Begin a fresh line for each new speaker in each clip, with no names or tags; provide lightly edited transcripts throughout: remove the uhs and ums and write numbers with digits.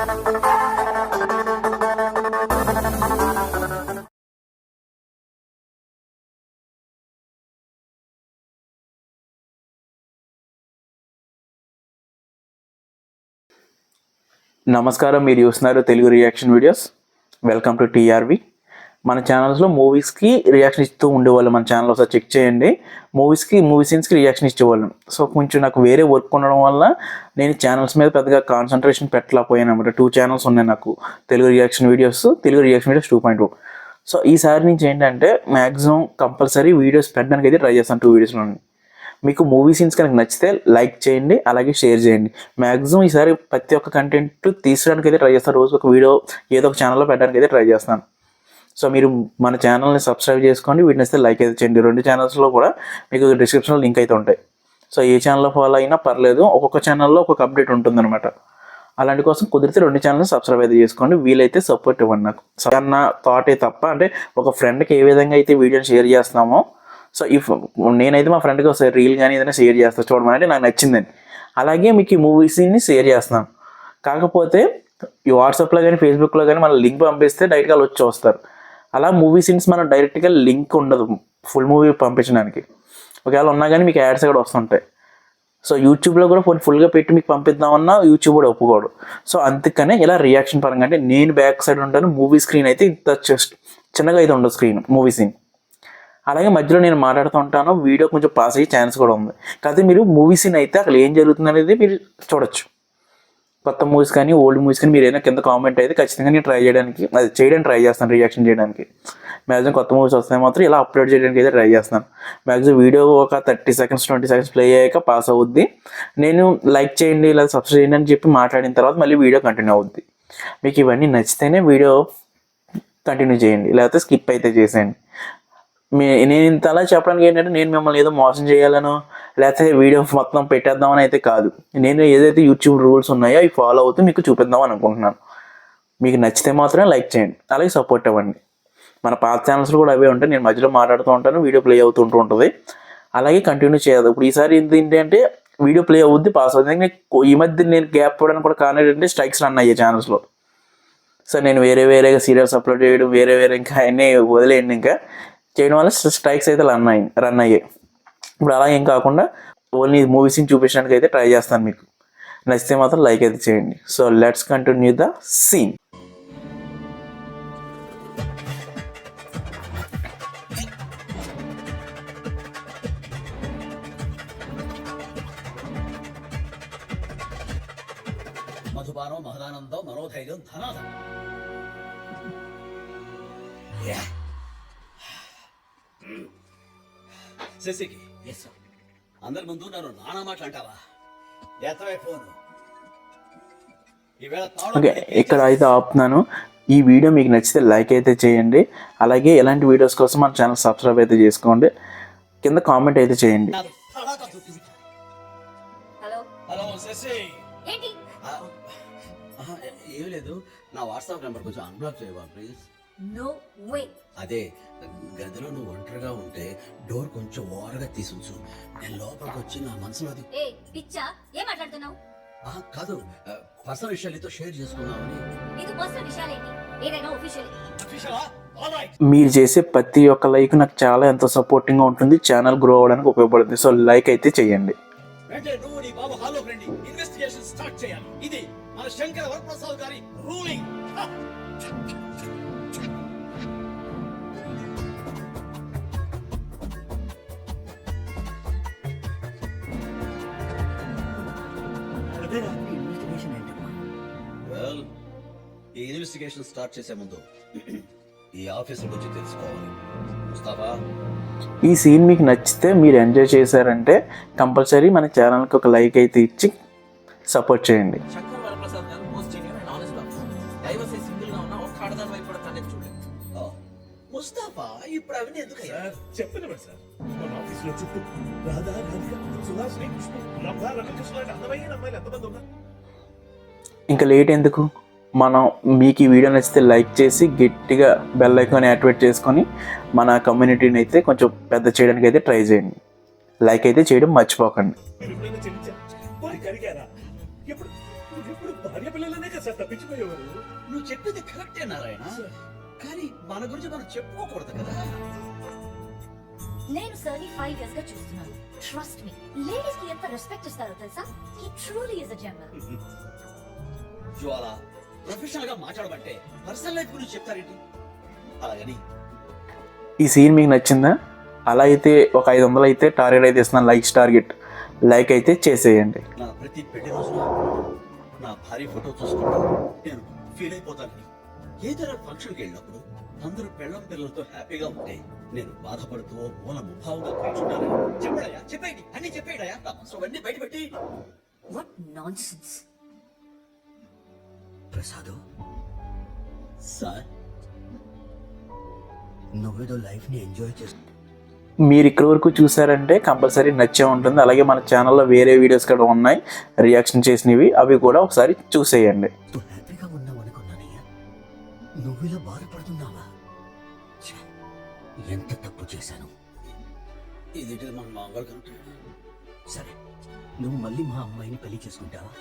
నమస్కారం, మీరు చూస్తున్నారు Telugu reaction videos. Welcome to TRV. మన ఛానల్స్లో మూవీస్కి రియాక్షన్ ఇస్తూ ఉండేవాళ్ళు. మన ఛానల్ ఒకసారి చెక్ చేయండి. మూవీ సీన్స్కి రియాక్షన్ ఇచ్చేవాళ్ళం. సో కొంచెం నాకు వేరే వర్క్ ఉండడం వల్ల నేను ఛానల్స్ మీద పెద్దగా కాన్సన్ట్రేషన్ పెట్టలేకపోయాను అనమాట. 2 ఛానల్స్ ఉన్నాయి నాకు, తెలుగు రియాక్షన్ వీడియోస్ 2.0. సో ఈసారి నుంచి ఏంటంటే మ్యాక్సిమం కంపల్సరీ వీడియోస్ పెట్టడానికి అయితే ట్రై చేస్తాను. 2 వీడియోస్లో మీకు మూవీ సీన్స్ కనుక నచ్చితే లైక్ చేయండి, అలాగే షేర్ చేయండి. మ్యాక్సిమం ఈసారి ప్రతి ఒక్క కంటెంట్ తీసుకోవడానికి అయితే ట్రై చేస్తాను. రోజు ఒక వీడియో ఏదో ఒక ఛానల్లో పెట్టడానికి అయితే ట్రై చేస్తాను. సో మీరు మన ఛానల్ని సబ్స్క్రైబ్ చేసుకోండి, వీటిని వస్తే లైక్ అయితే చేయండి. 2 ఛానల్స్లో కూడా మీకు డిస్క్రిప్షన్లో లింక్ అయితే ఉంటాయి. సో ఏ ఛానల్లో ఫాలో అయినా పర్లేదు, ఒక్కొక్క ఛానల్లో ఒక్కొక్క అప్డేట్ ఉంటుందన్నమాట. అలాంటి కోసం కుదిరితే 2 ఛానల్ని సబ్స్క్రైబ్ అయితే చేసుకోండి. వీలైతే సపోర్ట్ ఇవ్వండి నాకు. అన్న థాటే తప్ప, అంటే ఒక ఫ్రెండ్కి ఏ విధంగా అయితే వీడియోని షేర్ చేస్తామో, సో నేనైతే మా ఫ్రెండ్కి ఒకసారి రీల్ కానీ ఏదైనా షేర్ చేస్తాను, చూడమని నాకు నచ్చిందని. అలాగే మీకు ఈ మూవీస్ని షేర్ చేస్తున్నాను. కాకపోతే ఈ వాట్సాప్లో కానీ ఫేస్బుక్లో కానీ మన లింక్ పంపిస్తే డైరెక్ట్గా వచ్చి చూస్తారు. అలా మూవీ సీన్స్ మనం డైరెక్ట్గా లింక్ ఉండదు ఫుల్ మూవీ పంపించడానికి. ఒకవేళ ఉన్నా కానీ మీకు యాడ్స్ కూడా వస్తుంటాయి. సో యూట్యూబ్లో కూడా ఫుల్గా పెట్టి మీకు పంపిద్దామన్నా యూట్యూబ్ కూడా ఒప్పుకోడు. సో అందుకనే ఇలా రియాక్షన్ పరంగా, అంటే నేను బ్యాక్ సైడ్ ఉంటాను, మూవీ స్క్రీన్ అయితే ఇంత చిన్నగా అయితే ఉండదు స్క్రీన్ మూవీ సీన్. అలాగే మధ్యలో నేను మాట్లాడుతూ ఉంటాను, వీడియో కొంచెం పాస్ అయ్యే ఛాన్స్ కూడా ఉంది. కాకపోతే మీరు మూవీ సీన్ అయితే అక్కడ ఏం జరుగుతుంది అనేది మీరు చూడొచ్చు. కొత్త మూవీస్ కానీ ఓల్డ్ మూవీస్ కానీ మీరు ఏదైనా కింద కామెంట్ అయితే ఖచ్చితంగా నేను చేయడానికి ట్రై చేస్తాను, రియాక్షన్ చేయడానికి. మ్యాక్సిమం కొత్త మూవీస్ వస్తే మాత్రం ఇలా అప్లోడ్ చేయడానికి అయితే ట్రై చేస్తాను. మ్యాక్సిమం వీడియో ఒక 30 సెకండ్స్ 20 సెకండ్స్ ప్లే అయ్యాక పాస్ అవుద్ది. నేను లైక్ చేయండి లేదా సబ్స్క్రైబ్ చేయండి అని చెప్పి మాట్లాడిన తర్వాత మళ్ళీ వీడియో కంటిన్యూ అవుద్ది. మీకు ఇవన్నీ నచ్చితేనే వీడియో కంటిన్యూ చేయండి, లేకపోతే స్కిప్ అయితే చేసేయండి. నేను ఇంత అలా చెప్పడానికి ఏంటంటే నేను మిమ్మల్ని ఏదో మోసం చేయాలనో లేకపోతే వీడియో మొత్తం పెట్టేద్దామని అయితే కాదు. నేను ఏదైతే యూట్యూబ్ రూల్స్ ఉన్నాయో అవి ఫాలో అవుతూ మీకు చూపిద్దామని అనుకుంటున్నాను. మీకు నచ్చితే మాత్రమే లైక్ చేయండి, అలాగే సపోర్ట్ ఇవ్వండి. మన పాత ఛానల్స్లో కూడా అవే ఉంటాయి, నేను మధ్యలో మాట్లాడుతూ ఉంటాను, వీడియో ప్లే అవుతుంటూ ఉంటుంది. అలాగే కంటిన్యూ చేయదు. ఇప్పుడు ఈసారి ఏంటంటే వీడియో ప్లే అవుద్ది, పాస్ అవుతుంది. ఈ మధ్య నేను గ్యాప్ ఇవ్వడానికి కూడా కారణం ఏంటంటే స్ట్రైక్స్ రన్ అయ్యాయి ఛానల్స్లో. సో నేను వేరేగా సీరియల్స్ అప్లోడ్ చేయడం, వేరే ఇంకా అన్నీ వదిలేయండి. ఇంకా చేయడం వల్ల స్ట్రైక్స్ అయితే రన్ అయ్యాయి. ఇప్పుడు అలా ఏం కాకుండా ఓన్లీ మూవీస్ని చూపించడానికి అయితే ట్రై చేస్తాను. మీకు నచ్చితే మాత్రం లైక్ అయితే చేయండి. So let's continue the scene.
మధుపానం మహదానందం మనోధైర్యం ధనాధం. శశికి అందరి ముందు నన్ను నానా మాటలు అంటావా?
ఓకే, ఇక్కడ అయితే ఆపుతున్నాను. ఈ వీడియో మీకు నచ్చితే లైక్ అయితే చేయండి, అలాగే ఎలాంటి వీడియోస్ కోసం మన ఛానల్ సబ్స్క్రైబ్ అయితే చేసుకోండి, కింద కామెంట్ అయితే చేయండి.
ఏం లేదు, నా వాట్సాప్ నెంబర్ కొంచెం అన్బ్లాక్ చేయవా ప్లీజ్?
No way.
అదే గదిలో నువ్వు ఒంటరిగా ఉంటే డోర్ కొంచెం ఓరగా తీసుంచు, నేను లోపలికి వచ్చి నా మనసులో అది.
ఏ పిచ్చా, ఏం మాట్లాడుతున్నావు?
కాదు, పర్సనల్ విషయాలతో షేర్ చేసుకున్నామని.
ఇది పర్సనల్ విషయాలేంటి? ఏదైనా ఆఫీషియల్.
మీరు చేసే ప్రతి ఒక్క లైక్ నాకు చాలా ఎంతో సపోర్టింగ్గా ఉంటుంది, ఛానల్ గ్రో అవ్వడానికి ఉపయోగపడుతుంది. సో లైక్ అయితే చేయండి.
నువ్వు నీ బాబు హాల్లోకి రండి, ఇన్వెస్టిగేషన్ స్టార్ట్ చేయాలి. ఇది మన శంకర వరప్రసాద్ గారి రూలింగ్. ఈ ఇన్వెస్టిగేషన్ స్టార్ట్ చేసే ముందు ఈ ఆఫీసుల గురించి తెలుసుకోవాలి. ముస్తాఫా,
ఈ సీన్ మీకు నచ్చితే, మీరు ఎంజాయ్ చేశారంటే కంపల్సరీ మన ఛానల్కి ఒక లైక్ అయితే ఇచ్చి సపోర్ట్ చేయండి.
ముస్తాఫా, ఇప్పుడు అవన్నీ ఎందుకు
చెప్పండి సార్. మన ఆఫీసులో చుట్టూ రాధా, రాధిక, సుహాసిని, కృష్ణ, రంభ, రమకృష్ణ లాంటి అందమైన అమ్మాయిలు ఎంతమంది ఉన్నారు?
ఇంకా లేట్ ఎందుకు, మనం మీకు ఈ వీడియో నచ్చితే లైక్ చేసి గట్టిగా బెల్ ఐకాన్ యాక్టివేట్ చేసుకొని మన కమ్యూనిటీని అయితే కొంచెం పెద్ద చేయడానికి అయితే ట్రై చేయండి. లైక్ అయితే చేయడం మర్చిపోకండి.
ఇప్పుడు భార్య పిల్లలనే కదా సార్ తప్పించిపోయేవారు.
నువ్వు చెప్పింది కరెక్టే నారాయణ, కానీ మన గురించి మనం చెప్పుకోకూడదు కదా.
నేను సర్ని 5 years గా చూస్తున్నాను. ట్రస్ట్ మీ, లేడీస్ కి ఎంత రెస్పెక్ట్ ఇస్తారో తెలుసా? He truly is a gentle.
Jwala professional గా మాట్లాడమంటే పర్సనల్ లైఫ్ గురించి చెప్తారేంటి? అలాగని
ఈ సీన్ మీకు నచ్చిందా? అలా అయితే ఒక 500 అయితే టార్గెట్ అయితే ఇస్తున్నాను, లైక్ అయితే చేసేయండి.
నా ప్రతి పెళ్లి రోజున నా భార్య ఫోటో చూసుకుంటూ నేను ఫీల్ అయిపోతానని, ఏదైనా ఫంక్షన్కి వెళ్ళినప్పుడు అందరూ పెళ్ళం పిల్లలతో హ్యాపీగా ఉంటే నేను బాధపడుతూ మూల ముభావంగా కూర్చుంటానని చెప్పాడయా, చెప్పేయండి, అన్ని చెప్పేయడయా, నా మనసు అన్ని బయట పెట్టి.
What nonsense.
ప్రసాదు సార్, నువ్వేదో లైఫ్ ని ఎంజాయ్ చేస్తూ
మీరు ఇక్కడి వరకు చూసారంటే కంపల్సరీ నచ్చే ఉంటుంది. అలాగే మన ఛానల్లో వేరే వీడియోస్ కూడా ఉన్నాయి రియాక్షన్ చేసినవి, అవి కూడా ఒకసారి చూసేయండి.
హ్యాపీగా ఉన్నావు అనుకున్నానయ్యా, నువ్వు ఇలా బాధపడుతున్నావా? ఛే, ఎంత తప్పు చేశాను. ఇది మన మామగారు కనుక. సరే, నువ్వు మళ్ళీ మా అమ్మాయిని పెళ్లి చేసుకుంటావా?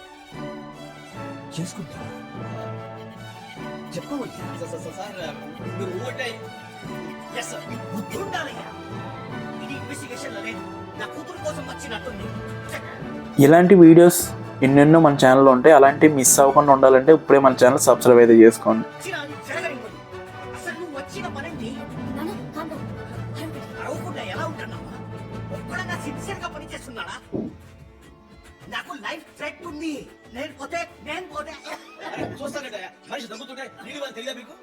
చెప్పవయ్యా.
ఇలాంటి వీడియోస్ ఎన్నెన్నో మన ఛానల్లో ఉంటాయి. అలాంటివి మిస్ అవ్వకుండా ఉండాలంటే ఇప్పుడే మన ఛానల్ సబ్స్క్రైబ్ అయితే చేసుకోండి.
నాన్న, calm down.
ఎలా ఉంటున్నావా? ఒక్కడంగా సిన్సియర్ గా పని చేస్తున్నాడా? నాకు లైఫ్ థ్రెట్ ఉంది. నేను పోతే
చూస్తానయ్యా, మనిషి తగ్గుతుంటే నీళ్ళు వాళ్ళు తెలియదా మీకు?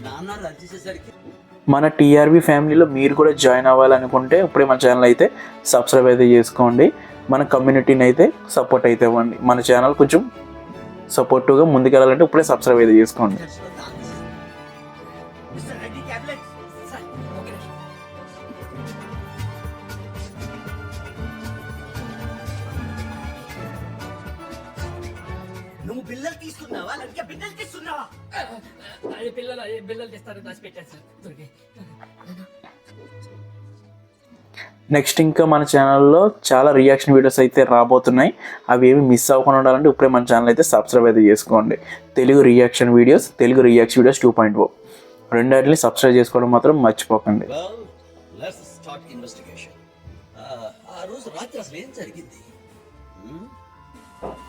నాన్న రన్ చేసేసరికి
మన టీఆర్బీ ఫ్యామిలీలో మీరు కూడా జాయిన్ అవ్వాలనుకుంటే ఇప్పుడే మన ఛానల్ అయితే సబ్స్క్రైబ్ అయితే చేసుకోండి. మన కమ్యూనిటీని అయితే సపోర్ట్ అయితే ఇవ్వండి. మన ఛానల్ కొంచెం సపోర్టివ్గా ముందుకెళ్ళాలంటే ఇప్పుడే సబ్స్క్రైబ్ అయితే చేసుకోండి.
Mister Reddy tablets. Sir, okay. నువ్వు బిల్లలు తీసుకున్నావా లేకపోతే బిల్లలు తీస్తున్నావా?
అది బిల్లలు తెస్తారు, దాచి పెట్టాను సార్. దొరికి
నెక్స్ట్ ఇంకా మన ఛానల్లో చాలా రియాక్షన్ వీడియోస్ అయితే రాబోతున్నాయి. అవి ఏమి మిస్ అవ్వకుండా ఉండాలంటే ఇప్పుడే మన ఛానల్ అయితే సబ్స్క్రైబ్ అయితే చేసుకోండి. తెలుగు రియాక్షన్ వీడియోస్ 2.0 రెండాటిని సబ్స్క్రైబ్ చేసుకోవడం మాత్రం మర్చిపోకండి.
Well, let's start investigation. ఆ రోజు రాత్రి అసలు ఏం జరిగింది?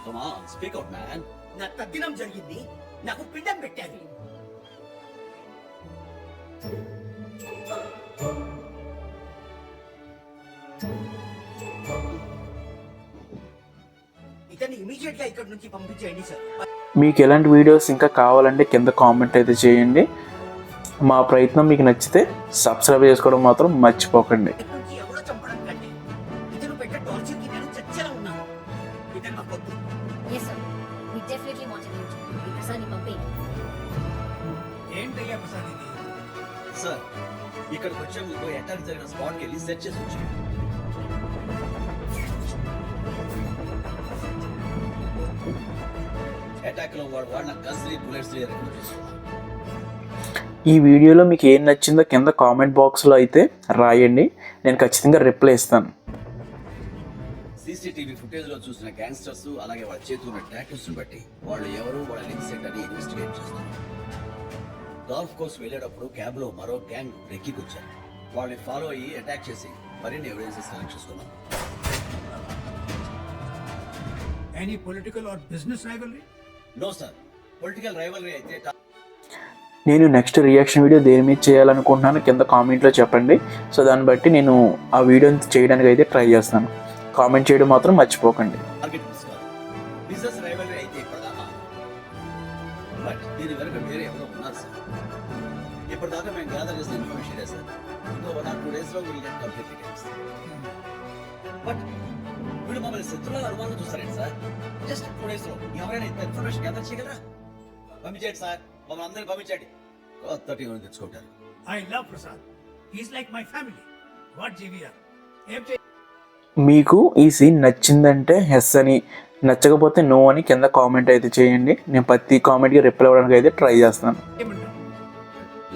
Come on, speak out, man.
నా తద్దినం జరిగింది. నాకు పిండం పెట్టారు. ఇతన్ని ఇమీడియట్ గా ఇక్కడ నుంచి పంపించేయండి సార్.
మీకు ఎలాంటి వీడియోస్ ఇంకా కావాలంటే కింద కామెంట్ అయితే చేయండి. మా ప్రయత్నం మీకు నచ్చితే సబ్స్క్రైబ్ చేసుకోవడం మాత్రం మర్చిపోకండి.
ఇక్కడ నుంచి ఎవరో చంపడం కంటే ఇతను పెట్టే టార్చర్ కి నేను చచ్చేలా ఉన్నాను. ఇతను నాకు వద్దు.
Yes, sir. We definitely want to meet you. ప్రసాద్ని పంపేయండి.
ఏంటయ్యా ప్రసాద్ ఇది?
సార్, ఇక్కడికి వచ్చే ముందు అటాక్ జరిగిన స్పాట్కి వెళ్ళి సెర్చ్ చేసి వచ్చాను. అటాక్ లో వాడిన గన్స్ని బుల్లెట్స్ రికవర్ చేస్తున్నాను.
ఈ వీడియోలో మీకు ఏం నచ్చిందో కింద కామెంట్ బాక్స్లో అయితే రాయండి, నేను ఖచ్చితంగా రిప్లై ఇస్తాను.
సీసీటీవీ ఫుటేజ్ లో చూసిన గ్యాంగ్స్టర్స్ అలాగే వాళ్ళ చేతున్న టాటూస్ బట్టి వాళ్ళు ఎవరు, వాళ్ళ లింక్స్ ఏంటని ఇన్వెస్టిగేట్ చేస్తున్నారు. గల్ఫ్ కోస్ట్ వెళ్ళేటప్పుడు క్యాబ్ లో మరో గ్యాంగ్ రెక్కికొచ్చారు. వాళ్ళని ఫాలో అయ్యి అటాక్ చేసి మరిన్ని ఎవిడెన్సెస్ కలెక్ట్ చేసుకున్నాం.
Any political or business rivalry?
No sir, political rivalry అయితే
నేను నెక్స్ట్ రియాక్షన్ వీడియో దేని మీద చేయాలనుకుంటున్నాను కింద కామెంట్లో చెప్పండి. సో దాన్ని బట్టి నేను ఆ వీడియోని చేయడానికి అయితే ట్రై చేస్తాను. కామెంట్ చేయడం మాత్రం మర్చిపోకండి.
టార్గెట్ మిస్ కాదు. బిజినెస్ రైవలరీ అయితే ఇప్పటిదాకా, బట్ దీని వెనక వేరే ఎవరో ఉన్నారు సార్. ఇప్పటిదాకా మేము గ్యాదర్ చేసిన ఇన్ఫర్మేషన్ సార్. ఇంకో 1 or 2 days లో will get complete details. But వీడు మమ్మల్ని శత్రువుల అనుమానం చూస్తారండి సార్. జస్ట్ 2 days లో ఎవరైనా ఇంత ఇన్ఫర్మేషన్ గ్యాదర్ చేయగలరా? పంపించండి సార్, మమ్మల్ని అందరినీ పంపించండి. కొత్త టీం తెచ్చుకుంటారు.
I love Prasad. He's like my family. What GVR?
మీకు ఈ సీన్ నచ్చిందంటే ఎస్ అని, నచ్చకపోతే నో అని కింద కామెంట్ అయితే చేయండి. నేను ప్రతి కామెంట్కి రిప్లై అవ్వడానికి అయితే ట్రై చేస్తాను.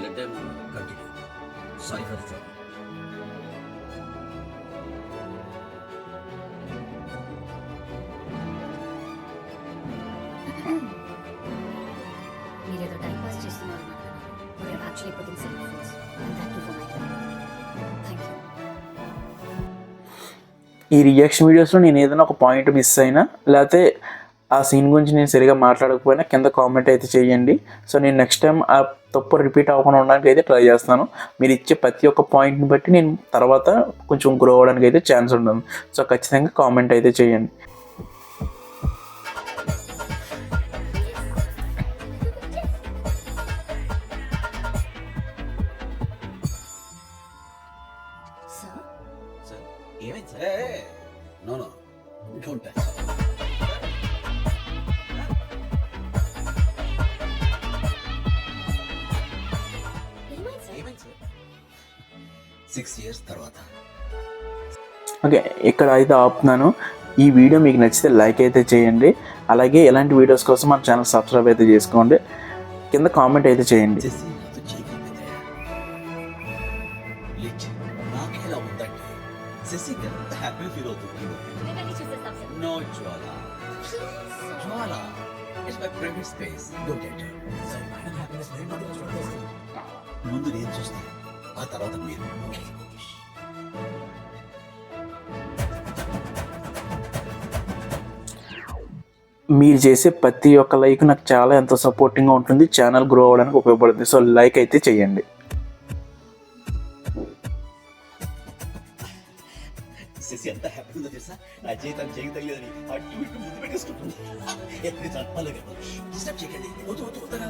Let them continue. Sorry for the trouble.
ఈ రియాక్షన్ వీడియోస్లో నేను ఏదైనా ఒక పాయింట్ మిస్ అయినా లేకపోతే ఆ సీన్ గురించి నేను సరిగా మాట్లాడకపోయినా కింద కామెంట్ అయితే చేయండి. సో నేను నెక్స్ట్ టైం ఆ తప్పు రిపీట్ అవ్వకుండా ఉండడానికి అయితే ట్రై చేస్తాను. మీరు ఇచ్చే ప్రతి ఒక్క పాయింట్ని బట్టి నేను తర్వాత కొంచెం గ్రో అవ్వడానికి అయితే ఛాన్స్ ఉంటుంది. సో ఖచ్చితంగా కామెంట్ అయితే చేయండి.
సార్
సార్ ఏమైంది sir? No no don't touch.
ఏమైంది సార్?
ఏమైంది సార్? 6 years తర్వాత
ఓకే, ఇక్కడ అయితే ఆపుతున్నాను. ఈ వీడియో మీకు నచ్చితే లైక్ అయితే చేయండి. అలాగే ఇలాంటి వీడియోస్ కోసం మన ఛానల్ సబ్స్క్రైబ్ అయితే చేసుకోండి. కింద కామెంట్ అయితే చేయండి.
చేసి నాతో చేయగలిగితే లిచ్ నాకేలా ఉందంటే శశి ఎంత హ్యాపీ ఫీల్ అవుతుంది.
మేము వెళ్ళి చూసేస్తాం sir.
No Jwala,
please sir.
Jwala it's my private space, don't enter.
Sir madam happiness నేను మాత్రం చూడలేదు.
ముందు నేను చూస్తాను, ఆ తర్వాత మీరు.
మీరు చేసే ప్రతి ఒక్క లైక్ నాకు చాలా ఎంతో సపోర్టింగ్గా ఉంటుంది, ఛానల్ గ్రో అవ్వడానికి ఉపయోగపడుతుంది. సో లైక్ అయితే చేయండి.
శశి ఎంత హ్యాపీ ఉందో తెలుసా? నా జీవితం చేయగలిగేదని అటు ఇటు ముందు పెట్టేసుకుంటుంది. ఎప్పుడు చట్టాలి కదా, డిస్టర్బ్ చేయకండి. వద్దు వద్దు వద్దా.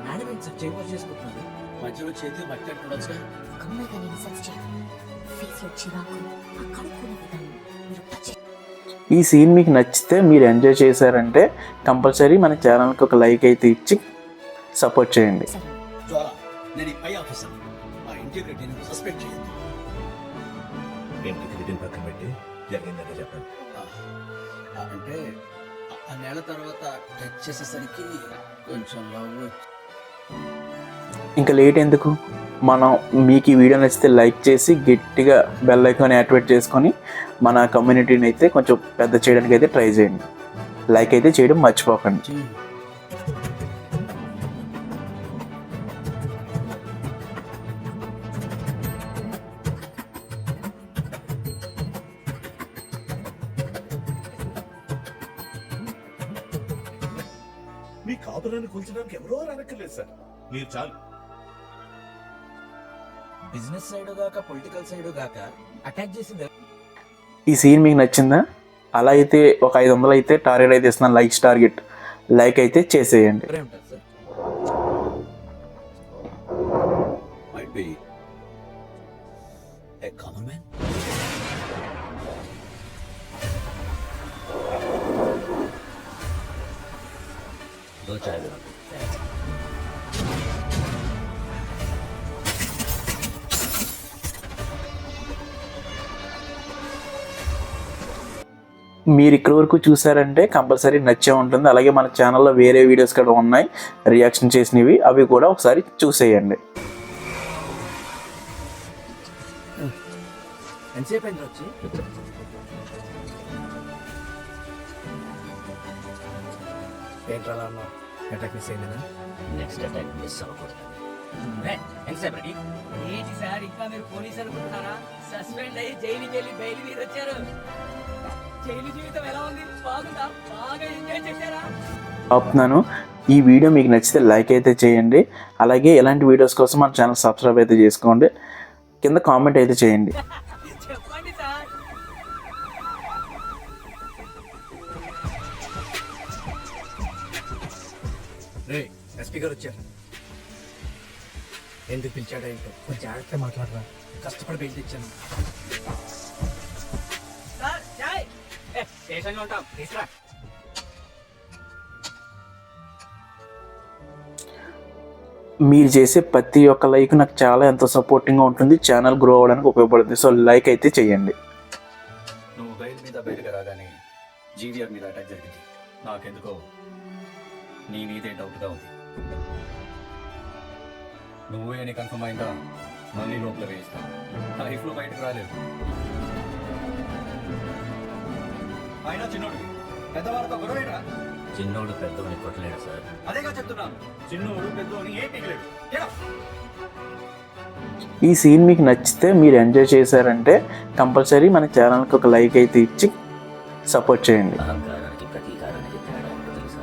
మేడం ఏంటి సార్ చేంజ్ చేసుకుంటున్నారు?
మధ్యలో చేతి మట్టి అంటుండొచ్చుగా.
ఒక అమ్మాయిగా నేను సెన్స్ చేయను. ఫేస్ లో చిరాకు, ఆ కడుక్కునే విధానం మీరు టచ్
ఈ సీన్ మీకు నచ్చితే మీరు ఎంజాయ్ చేశారంటే కంపల్సరీ మన ఛానల్కి ఒక లైక్ అయితే ఇచ్చి సపోర్ట్ చేయండి.
చేశారు.
జ్వాల, నేను ఈ పై ఆఫీసర్, ఆ ఇంటిగ్రిటీని సస్పెక్ట్ చేయొద్దు.
ఇంటిగ్రిటీని పక్కన పెట్టి జరిగిందంటే చెప్పండి.
అంటే ఆ నెల తర్వాత టచ్ చేసేసరికి కొంచెం లవ్.
ఇంకా లేట్ ఎందుకు, మనం మీకు ఈ వీడియో నచ్చితే లైక్ చేసి గట్టిగా బెల్ ఐకాన్ యాక్టివేట్ చేసుకొని మన కమ్యూనిటీని అయితే కొంచెం పెద్ద చేయడానికి అయితే ట్రై చేయండి. లైక్ అయితే చేయడం మర్చిపోకండి.
మీ కాపురాన్ని కూల్చడానికి ఎవరో రానక్కర్లేదు సార్, మీరు చాలు.
బిజినెస్ సైడ్ గాక పొలిటికల్ సైడ్ గాక అటాక్ చేసింది.
ఈ సీన్ మీకు నచ్చిందా? అలా అయితే ఒక 500 అయితే టార్గెట్ అయితే ఇస్తున్నాను, లైక్స్ టార్గెట్. లైక్ అయితే చేసేయండి.
ఎవరే ఉంటారు sir?
Might be a common man. दो चाय दो.
మీరు ఇక్కడ వరకు చూసారంటే కంపల్సరీ నచ్చే ఉంటుంది. అలాగే మన ఛానల్లో వేరే వీడియోస్ కూడా ఉన్నాయి రియాక్షన్ చేసినవి, అవి కూడా ఒకసారి చూసేయండి.
ఎంతసేపు అయింది వచ్చి? ఏంట్రా అలా అన్నావు? అటాక్ మిస్ అయిందా?
నెక్స్ట్ అటాక్ మిస్ అవ్వకూడదు. ఎంతసేపు రెడీ? ఏంటి సార్ ఇంకా మీరు పోలీసు అనుకుంటున్నారా? సస్పెండ్ అయ్యి జైలుకి వెళ్ళి బయలు మీద వచ్చారు. జైలు జీవితం ఎలా ఉంది? బాగుందా? బాగా ఎంజాయ్ చేశారా?
ఆపుతున్నాను. ఈ వీడియో మీకు నచ్చితే లైక్ అయితే చేయండి. అలాగే ఇలాంటి వీడియోస్ కోసం మన ఛానల్ సబ్స్క్రైబ్ అయితే చేసుకోండి. కింద కామెంట్ అయితే చేయండి.
చెప్పండి సార్.
రే ఎస్పీ గారు వచ్చారు. ఎందుకు పిలిచాడో ఏంటో కొంచెం జాగ్రత్త మాట్లాడరా. కష్టపడి బయట తెచ్చాను.
సార్ చాయ్. స్టేషన్లో ఉంటాం, తీసురా.
మీరు చేసే ప్రతి ఒక్క లైక్ నాకు చాలా ఎంతో సపోర్టింగ్గా ఉంటుంది, ఛానల్ గ్రో అవ్వడానికి ఉపయోగపడుతుంది. సో లైక్ అయితే చేయండి.
నువ్వు బయలు మీద బయటకు రాగానే జీవీఆర్ మీద అటాక్ జరిగింది. నాకెందుకో నీ మీదే డౌట్గా ఉంది. నువ్వే అని కన్ఫర్మ్ అయిందా మళ్ళీ లోపల వేయిస్తా. లైఫ్లో బయటకు రాలేదు. అయినా చిన్నోడు పెద్దవారితో గొడవేరా?
చిన్నోడు పెద్దవాడిని కొట్టలేడు సార్.
అదేగా చెప్తున్నాను, చిన్నోడు పెద్దోని ఏం మిగలేడు.
ఈ సీన్ మీకు నచ్చితే మీరు ఎంజాయ్ చేశారంటే కంపల్సరీ మన ఛానల్కి ఒక లైక్ అయితే ఇచ్చి సపోర్ట్ చేయండి.
అహంకారానికి ప్రతీకారానికి తేడా ఏంటో తెలుసా?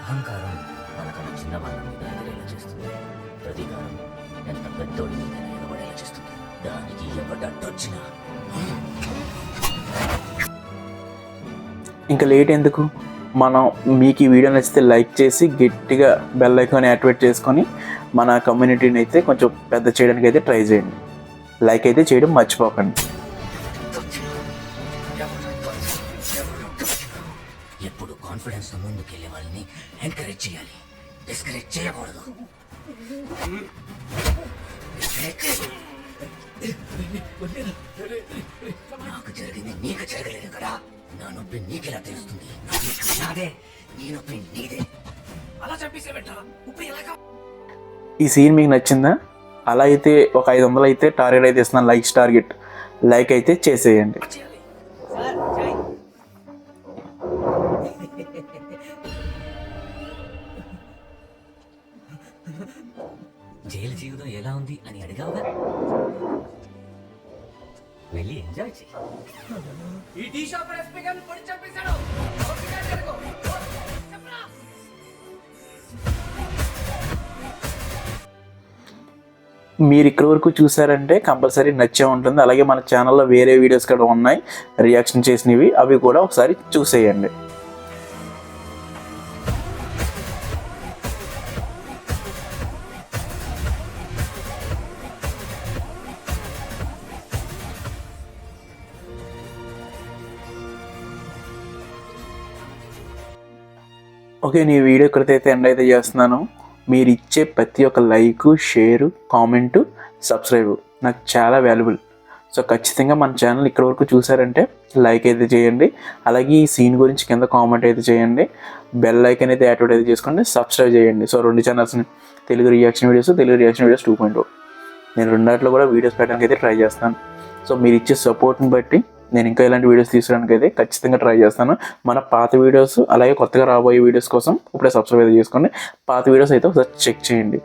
అహంకారం మనకన్నా చిన్న వాళ్ళ మీద ఎగిరేలా చేస్తుంది, ప్రతీకారం ఎంత పెద్దోడి మీద ఎగబడేలా చేస్తుంది. దానికి ఎవడట్టొచ్చినా
ఇంకా లేట్ ఎందుకు, మనం మీకు ఈ వీడియో నచ్చితే లైక్ చేసి గట్టిగా బెల్ ఐకాన్ యాక్టివేట్ చేసుకొని మన కమ్యూనిటీని అయితే కొంచెం పెద్ద చేయడానికి అయితే ట్రై చేయండి. లైక్ అయితే చేయడం మర్చిపోకండి.
ఎప్పుడు కాన్ఫిడెన్స్ ముందుకెళ్ళే వాళ్ళని ఎంకరేజ్ చేయాలి, డిస్కరేజ్ చేయకూడదు. నాకు జరిగింది నీకు జరగలేదు కదా, నా నొప్పి నీకెలా తెలుస్తుంది? నా నొప్పి నాదే, నీ నొప్పి నీదే. అలా చంపేసే పెట్టా ఇప్పుడు ఎలాగా?
ఈ సీన్ మీకు నచ్చిందా? అలా అయితే ఒక 500 అయితే టార్గెట్ అయితే ఇస్తున్నాను, లైక్స్ టార్గెట్. లైక్ అయితే చేసేయండి.
జైలు జీవితం ఎలా ఉంది అని అడిగావుగా, వెళ్ళి ఎంజాయ్ చేయి. ఈ టీ షాప్ రెసిపీ గారిని పొడి చంపేశాడు.
మీరు ఇక్కడి వరకు చూసారంటే కంపల్సరీ నచ్చే ఉంటుంది. అలాగే మన ఛానల్లో వేరే వీడియోస్ కూడా ఉన్నాయి రియాక్షన్ చేసినవి, అవి కూడా ఒకసారి చూసేయండి. ఓకే, నీ వీడియో ఇక్కడైతే ఎండ్ అయితే చేస్తున్నాను. మీరు ఇచ్చే ప్రతి ఒక్క లైకు, షేరు, కామెంటు, సబ్స్క్రైబ్ నాకు చాలా వాల్యుబుల్. సో ఖచ్చితంగా మన ఛానల్ ఇక్కడ వరకు చూసారంటే లైక్ అయితే చేయండి. అలాగే ఈ సీన్ గురించి కింద కామెంట్ అయితే చేయండి. బెల్ ఐకాన్ అయితే యాక్టివేట్ అయితే చేసుకోండి, సబ్స్క్రైబ్ చేయండి. సో 2 ఛానల్స్ని, తెలుగు రియాక్షన్ వీడియోస్ 2.0. నేను రెండాట్లో కూడా వీడియోస్ పెట్టడానికి అయితే ట్రై చేస్తాను. సో మీరు ఇచ్చే సపోర్ట్ని బట్టి నేను ఇంకా ఇలాంటి వీడియోస్ తీసుకోవడానికి అయితే ఖచ్చితంగా ట్రై చేస్తాను. మన పాత వీడియోస్ అలాగే కొత్తగా రాబోయే వీడియోస్ కోసం ఇప్పుడే సబ్స్క్రైబ్ అయితే చేసుకోండి. పాత వీడియోస్ అయితే ఒకసారి చెక్ చేయండి.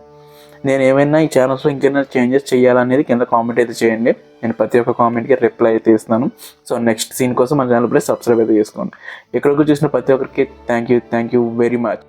నేను ఏమైనా ఈ ఛానల్స్లో ఇంకేమైనా చేంజెస్ చేయాలనేది కింద కామెంట్ అయితే చేయండి. నేను ప్రతి ఒక్క కామెంట్కి రిప్లై అయితే ఇస్తున్నాను. సో నెక్స్ట్ సీన్ కోసం మన ఛానల్ ఇప్పుడే సబ్స్క్రైబ్ అయితే చేసుకోండి. ఇక్కడికి చూసిన ప్రతి ఒక్కరికి థ్యాంక్ యూ వెరీ మచ్.